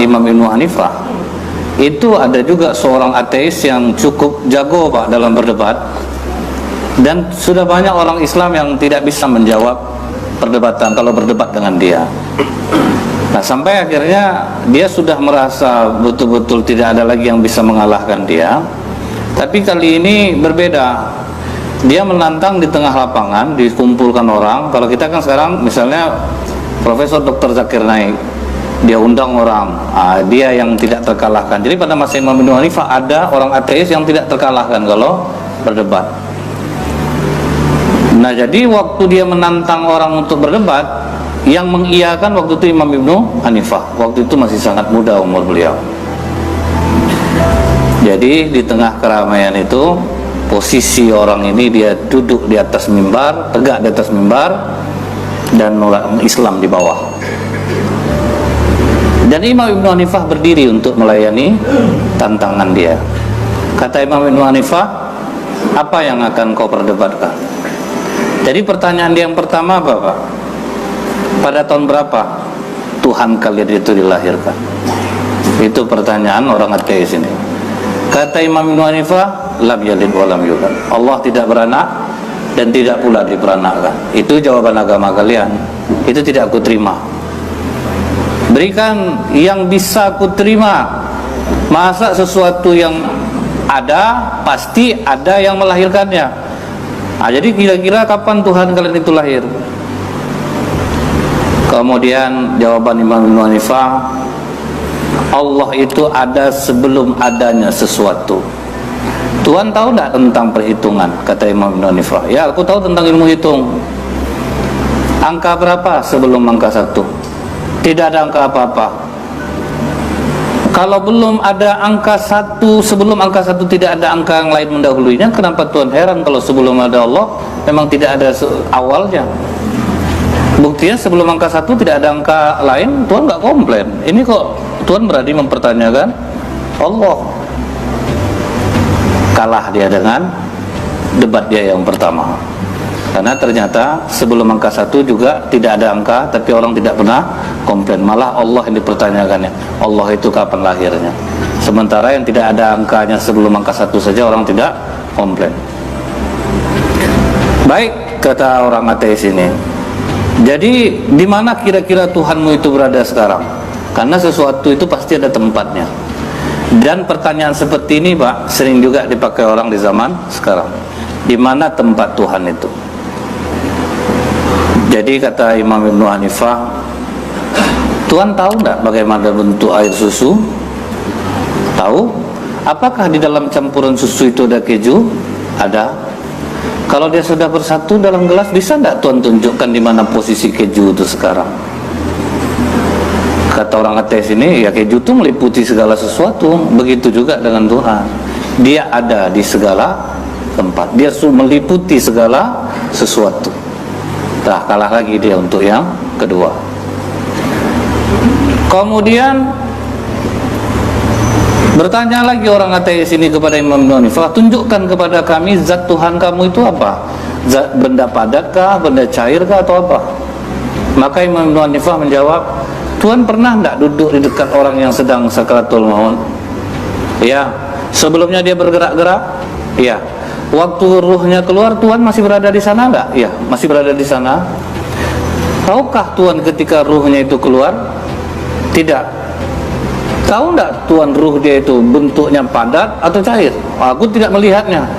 Imam Ibnu Hanifah, itu ada juga seorang ateis yang cukup jago Pak dalam berdebat, dan sudah banyak orang Islam yang tidak bisa menjawab perdebatan kalau berdebat dengan dia. Nah, sampai akhirnya dia sudah merasa betul-betul tidak ada lagi yang bisa mengalahkan dia. Tapi kali ini berbeda. Dia menantang di tengah lapangan, dikumpulkan orang. Kalau kita kan sekarang misalnya Profesor Dr. Zakir Naik, dia undang orang, dia yang tidak terkalahkan. Jadi pada masa Imam Ibnu Hanifah ada orang ateis yang tidak terkalahkan kalau berdebat. Nah, jadi waktu dia menantang orang untuk berdebat, yang mengiyakan waktu itu Imam Ibnu Hanifah. Waktu itu masih sangat muda umur beliau. Jadi di tengah keramaian itu, posisi orang ini dia duduk di atas mimbar, tegak di atas mimbar, dan orang Islam di bawah. Dan Imam Ibnu Hanifah berdiri untuk melayani tantangan dia. Kata Imam Ibnu Hanifah, apa yang akan kau perdebatkan? Jadi pertanyaan dia yang pertama apa, Pak? Pada tahun berapa Tuhan kalian itu dilahirkan? Itu pertanyaan orang ateis ini. Kata Imam Ibnu Hanifah, lam yalid wa lam yulad. Allah tidak beranak dan tidak pula diperanakkan. Itu jawaban agama kalian. Itu tidak aku terima. Berikan yang bisa aku terima. Masa sesuatu yang ada pasti ada yang melahirkannya. Jadi kira-kira kapan Tuhan kalian itu lahir? Kemudian jawaban Imam Ibnu Hanifah, Allah itu ada sebelum adanya sesuatu. Tuhan tahu tidak tentang perhitungan? Kata Imam Ibnu Hanifah, ya aku tahu tentang ilmu hitung. Angka berapa sebelum angka 1? Tidak ada angka apa-apa. Kalau belum ada angka 1, sebelum angka 1 tidak ada angka yang lain mendahulunya, kenapa Tuhan heran kalau sebelum ada Allah memang tidak ada awalnya? Buktinya sebelum angka 1 tidak ada angka lain, Tuhan nggak komplain. Ini kok Tuhan berani mempertanyakan Allah. Kalah dia dengan debat dia yang pertama. Karena ternyata sebelum angka 1 juga tidak ada angka, tapi orang tidak pernah komplain. Malah Allah yang dipertanyakannya, Allah itu kapan lahirnya. Sementara yang tidak ada angkanya sebelum angka 1 saja orang tidak komplain. Baik, kata orang ateis ini, jadi di mana kira-kira Tuhanmu itu berada sekarang? Karena sesuatu itu pasti ada tempatnya. Dan pertanyaan seperti ini, Pak, sering juga dipakai orang di zaman sekarang. Di mana tempat Tuhan itu? Jadi kata Imam Ibnu Hanifah, Tuhan tahu enggak bagaimana bentuk air susu? Tahu? Apakah di dalam campuran susu itu ada keju? Ada. Kalau dia sudah bersatu dalam gelas, bisa enggak Tuhan tunjukkan di mana posisi keju itu sekarang? Kata orang ateis ini, ya keju itu meliputi segala sesuatu. Begitu juga dengan Tuhan. Dia ada di segala tempat. Dia meliputi segala sesuatu. Nah, kalah lagi dia untuk yang kedua. Kemudian bertanya lagi orang ateis ini kepada Imam Ibnu Hanifah, tunjukkan kepada kami zat Tuhan kamu itu apa? Zat benda padatkah, benda cairkah, atau apa? Maka Imam Ibnu Hanifah menjawab, Tuhan pernah enggak duduk di dekat orang yang sedang sakaratul maut? Ya. Sebelumnya dia bergerak-gerak? Ya. Waktu ruhnya keluar, Tuhan masih berada di sana enggak? Ya, masih berada di sana. Tahukah Tuhan ketika ruhnya itu keluar? Tidak. Tahu enggak Tuhan ruh dia itu bentuknya padat atau cair? Aku tidak melihatnya.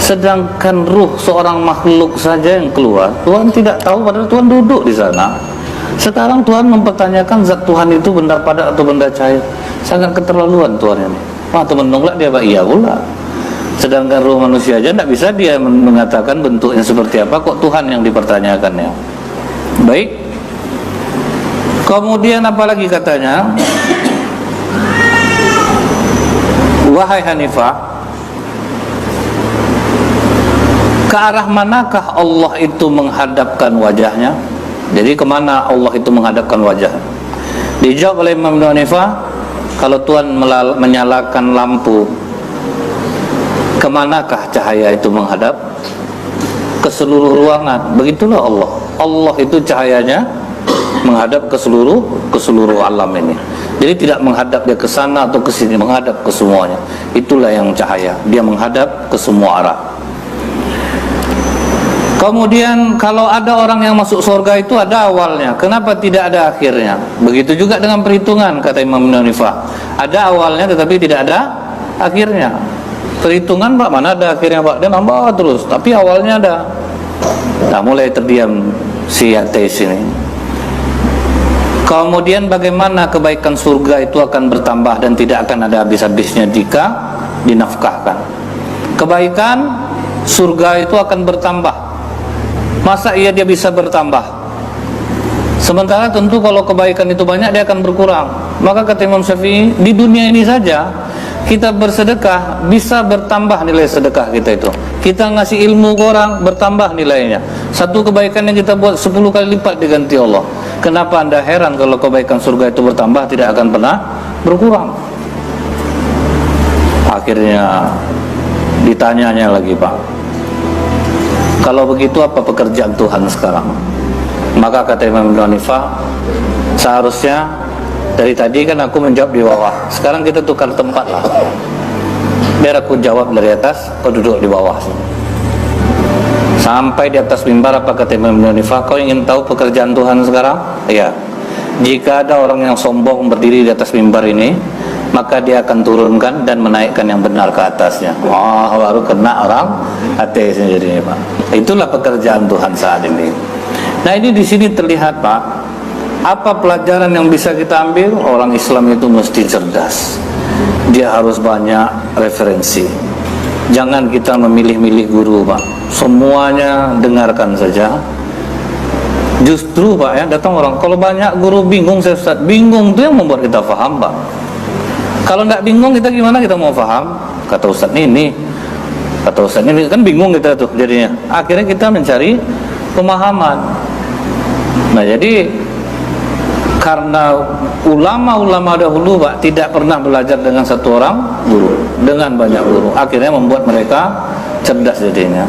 Sedangkan ruh seorang makhluk saja yang keluar, Tuhan tidak tahu, padahal Tuhan duduk di sana. Sekarang Tuhan mempertanyakan zat Tuhan itu benda padat atau benda cair. Sangat keterlaluan Tuhan ini. Wah, teman nolak dia, Pak. Iya pula. Sedangkan ruh manusia aja tidak bisa dia mengatakan bentuknya seperti apa, kok Tuhan yang dipertanyakannya. Baik. Kemudian apa lagi katanya? Wahai Hanifah, ke arah manakah Allah itu menghadapkan wajahnya? Jadi kemana Allah itu menghadapkan wajah? Dijawab oleh Imam Ibnu Hanifah, kalau Tuhan menyalakan lampu, kemanakah cahaya itu menghadap? Ke seluruh ruangan. Begitulah Allah. Allah itu cahayanya menghadap ke seluruh alam ini. Jadi tidak menghadap dia ke sana atau ke sini, menghadap ke semuanya. Itulah yang cahaya, dia menghadap ke semua arah. Kemudian kalau ada orang yang masuk surga itu ada awalnya, kenapa tidak ada akhirnya? Begitu juga dengan perhitungan, kata Imam Hanifah. Ada awalnya tetapi tidak ada akhirnya. Perhitungan Pak, mana ada akhirnya Pak? Dia nambah terus, tapi awalnya ada. Nah, mulai terdiam si ateis ini. Kemudian bagaimana kebaikan surga itu akan bertambah dan tidak akan ada habis-habisnya jika dinafkahkan. Kebaikan surga itu akan bertambah. Masa iya dia bisa bertambah? Sementara tentu kalau kebaikan itu banyak dia akan berkurang. Maka kata Imam Syafi'i, di dunia ini saja kita bersedekah bisa bertambah nilai sedekah kita itu. Kita ngasih ilmu ke orang bertambah nilainya. Satu kebaikan yang kita buat 10 kali lipat diganti Allah. Kenapa Anda heran kalau kebaikan surga itu bertambah tidak akan pernah berkurang? Akhirnya ditanyanya lagi, Pak, kalau begitu apa pekerjaan Tuhan sekarang? Maka kata Imam Hanifah, seharusnya dari tadi kan aku menjawab di bawah, sekarang kita tukar tempat lah. Biar aku jawab dari atas, kau duduk di bawah. Sampai di atas mimbar, apa kata Imam Hanifah? Kau ingin tahu pekerjaan Tuhan sekarang? Iya. Jika ada orang yang sombong berdiri di atas mimbar ini, maka dia akan turunkan dan menaikkan yang benar ke atasnya. Wah, baru kena orang ateisnya jadinya, Pak. Itulah pekerjaan Tuhan saat ini. Nah, ini di sini terlihat, Pak, apa pelajaran yang bisa kita ambil? Orang Islam itu mesti cerdas. Dia harus banyak referensi. Jangan kita memilih-milih guru, Pak. Semuanya dengarkan saja. Justru, Pak, ya, datang orang, kalau banyak guru bingung, saya Ustaz, bingung itu yang membuat kita paham, Pak. Kalau tidak bingung kita gimana kita mau paham? Kata Ustaz ini, kata Ustaz ini, kan bingung kita tuh jadinya. Akhirnya kita mencari pemahaman. Nah, jadi karena ulama-ulama dahulu, Pak, tidak pernah belajar dengan satu orang guru, dengan banyak guru. Akhirnya membuat mereka cerdas jadinya.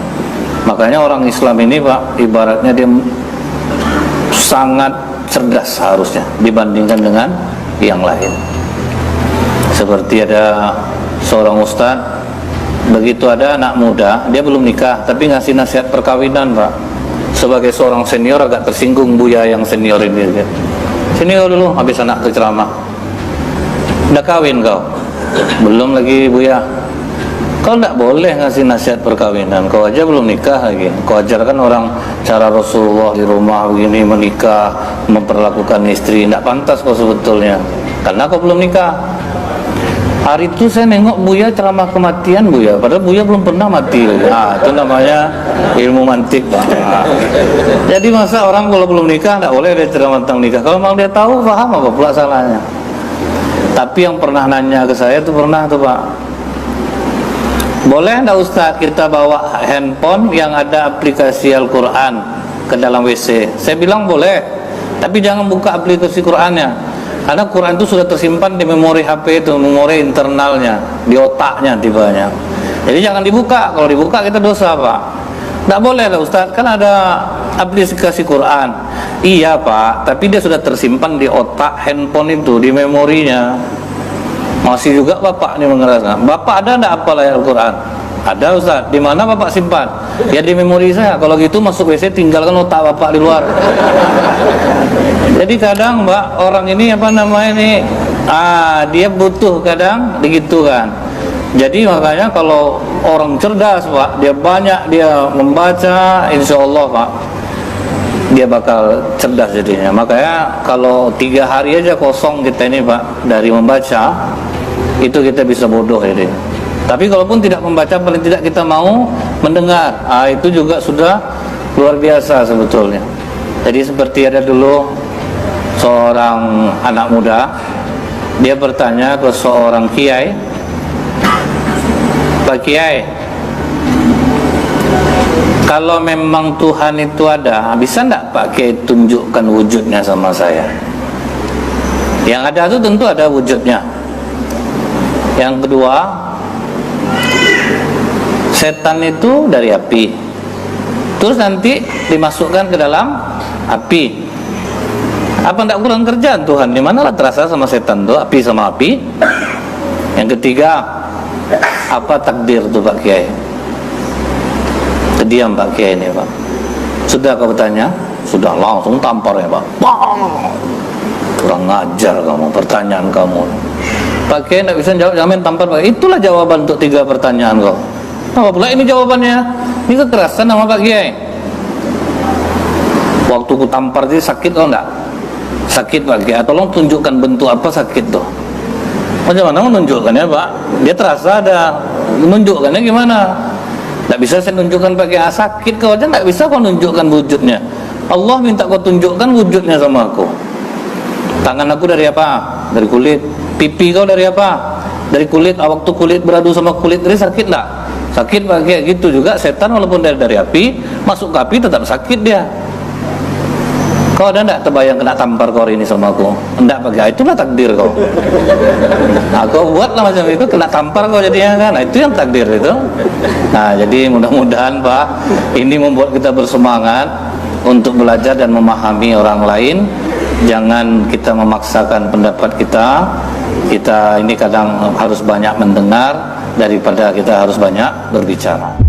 Makanya orang Islam ini, Pak, ibaratnya dia sangat cerdas harusnya dibandingkan dengan yang lain. Seperti ada seorang ustaz, begitu ada anak muda, dia belum nikah tapi ngasih nasihat perkawinan, Pak. Sebagai seorang senior agak tersinggung Buya yang senior ini. Senior dulu, habis anak ceramah. Udah kawin kau? Belum lagi Buya. Kau tidak boleh ngasih nasihat perkawinan, kau aja belum nikah lagi. Kau ajarkan orang cara Rasulullah di rumah begini, menikah, memperlakukan istri. Tidak pantas kau sebetulnya, karena kau belum nikah. Hari itu saya nengok Buya ceramah kematian Buya, padahal Buya belum pernah mati. Nah, itu namanya ilmu mantik, Pak. Nah, jadi masa orang kalau belum nikah tidak boleh dia ceramah tentang nikah? Kalau memang dia tahu, paham, apa pula salahnya? Tapi yang pernah nanya ke saya itu pernah tuh, Pak, boleh enggak Ustaz kita bawa handphone yang ada aplikasi Al-Quran ke dalam WC? Saya bilang boleh, tapi jangan buka aplikasi Qurannya. Karena Quran itu sudah tersimpan di memori HP itu, memori internalnya, di otaknya tibanya. Jadi jangan dibuka, kalau dibuka kita dosa, Pak. Tidak boleh lah Ustaz, kan ada aplikasi Quran. Iya, Pak, tapi dia sudah tersimpan di otak handphone itu, di memorinya. Masih juga Bapak ini mengeraskan. Bapak ada enggak apa ayat Al-Quran? Ada Ustaz. Di mana Bapak simpan? Ya di memori saya. Kalau gitu masuk WC tinggalkan otak Bapak di luar. Jadi kadang, Mbak, orang ini apa namanya ini, dia butuh kadang begitu kan. Jadi makanya kalau orang cerdas, Pak, dia banyak dia membaca, insya Allah, Pak, dia bakal cerdas jadinya. Makanya kalau 3 hari aja kosong kita ini, Pak, dari membaca, itu kita bisa bodoh jadi. Tapi kalaupun tidak membaca, paling tidak kita mau mendengar, itu juga sudah luar biasa sebetulnya. Jadi seperti ada dulu seorang anak muda, dia bertanya ke seorang kiai, Pak Kiai, kalau memang Tuhan itu ada, bisa enggak Pak Kiai tunjukkan wujudnya sama saya? Yang ada itu tentu ada wujudnya. Yang kedua, setan itu dari api, terus nanti dimasukkan ke dalam api. Apa tidak kurang kerjaan Tuhan? Di manalah terasa sama setan tuh, api sama api. Yang ketiga, apa takdir tuh Pak Kiai? Terdiam Pak Kiai ini Pak. Sudah kau bertanya? Sudah, langsung tampar ya Pak. Bang! Kurang ngajar kamu, pertanyaan kamu. Pak Kiai tidak bisa jawab, jamin tampar Pak. Itulah jawaban untuk 3 pertanyaan kau. Apa pula ini jawabannya? Ini kekerasan sama Pak Kiai. Waktu ku tampar jadi sakit kau enggak? Sakit Pak Kiai. Tolong tunjukkan bentuk apa sakit tuh. Macam mana menunjukkannya Pak? Dia terasa ada, menunjukkannya gimana? Tidak bisa saya tunjukkan Pak Kiai. Sakit kau aja tidak bisa kau tunjukkan wujudnya. Allah minta kau tunjukkan wujudnya sama aku. Tangan aku dari apa? Dari kulit. Pipi kau dari apa? Dari kulit. Waktu kulit beradu sama kulit tadi sakit enggak? Sakit Pak Kiai. Gitu juga setan walaupun dari api, masuk ke api tetap sakit dia. Kau ada enggak terbayang kena tampar kau hari ini sama aku? Enggak Pak Kiai, itulah takdir kau. Nah, kau buatlah macam itu, kena tampar kau jadinya kan. Nah, itu yang takdir itu. Nah, jadi mudah-mudahan Pak, ini membuat kita bersemangat untuk belajar dan memahami orang lain. Jangan kita memaksakan pendapat kita. Kita ini kadang harus banyak mendengar daripada kita harus banyak berbicara.